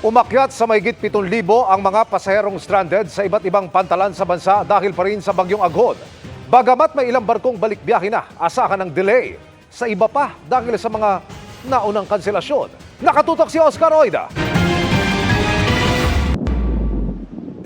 Umakyat sa mahigit 7,000 ang mga pasaherong stranded sa iba't ibang pantalan sa bansa dahil pa rin sa bagyong Aghon. Bagamat may ilang barkong balik biyahe na, asahan ng delay. Sa iba pa dahil sa mga naunang kanselasyon. Nakatutok si Oscar Oida.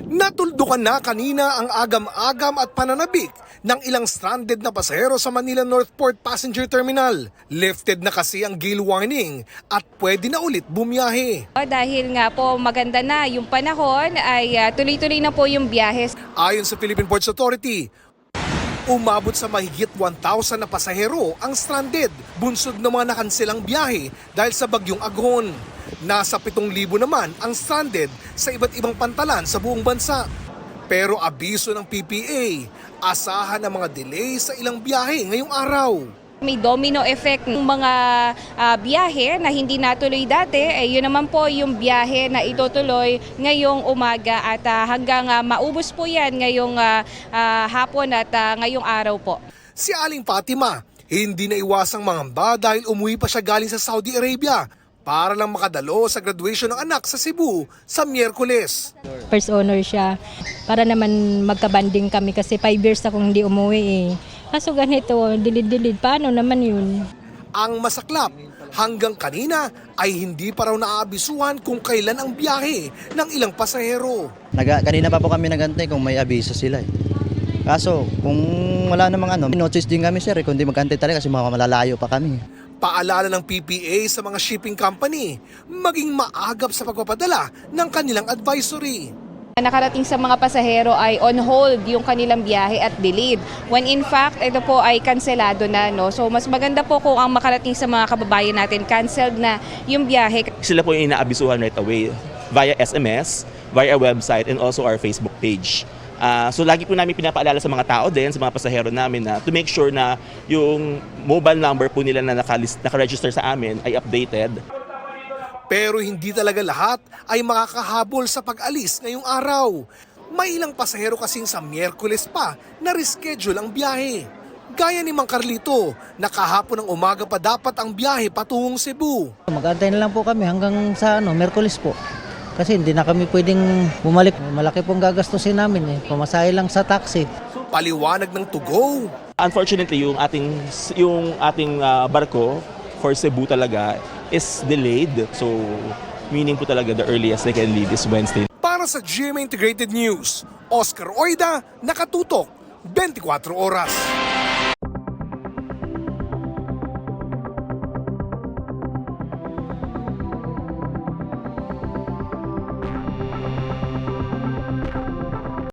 Natuldukan na kanina ang agam-agam at pananabik ng ilang stranded na pasahero sa Manila Northport Passenger Terminal. Lifted na kasi ang gale warning at pwede na ulit bumiyahe. Dahil nga po maganda na yung panahon ay tuloy-tuloy na po yung biyahe. Ayon sa Philippine Ports Authority, umabot sa mahigit 1,000 na pasahero ang stranded, bunsod ng mga nakanselang biyahe dahil sa bagyong Aghon. Nasa 7,000 naman ang stranded sa iba't ibang pantalan sa buong bansa. Pero abiso ng PPA, asahan ang mga delay sa ilang biyahe ngayong araw. May domino effect ng mga biyahe na hindi natuloy dati. Yun naman po yung biyahe na itutuloy ngayong umaga at hanggang maubos po yan ngayong hapon at ngayong araw po. Si Aling Fatima, hindi na iwasang mangamba dahil umuwi pa siya galing sa Saudi Arabia para lang makadalo sa graduation ng anak sa Cebu sa Miyerkules. First honor siya para naman magkabanding kami kasi 5 years akong hindi umuwi eh. Kaso ganito, dilid-dilid, paano naman yun? Ang masaklap, hanggang kanina ay hindi pa raw naaabisuhan kung kailan ang biyahe ng ilang pasahero. Kanina pa po kami nagantay kung may abiso sila eh. Kaso kung wala namang notice din kami sir eh, kundi magantay talaga kasi malalayo pa kami. Paalala ng PPA sa mga shipping company, maging maagap sa pagpapadala ng kanilang advisory. Nakarating sa mga pasahero ay on hold yung kanilang biyahe at delayed. When in fact, ito po ay kanselado na. No? So mas maganda po kung ang makarating sa mga kababayan natin, canceled na yung biyahe. Sila po yung inaabisuhan right away via SMS, via website, and also our Facebook page. So lagi po namin pinapaalala sa mga tao din, sa mga pasahero namin na to make sure na yung mobile number po nila na nakaregister sa amin ay updated. Pero hindi talaga lahat ay makakahabol sa pag-alis ngayong araw. May ilang pasahero kasing sa Miyerkules pa na reschedule ang biyahe. Gaya ni Mang Carlito, nakahapon ng umaga pa dapat ang biyahe patungong Cebu. Mag-antay na lang po kami hanggang sa Miyerkules po. Kasi hindi na kami pwedeng bumalik. Malaki pong gagastusin namin eh. Pumasahe lang sa taxi. Paliwanag ng to go. Unfortunately, yung ating barko for Cebu talaga is delayed. So, meaning po talaga the earliest they can leave is Wednesday. Para sa GMA Integrated News, Oscar Oida, nakatutok 24 oras.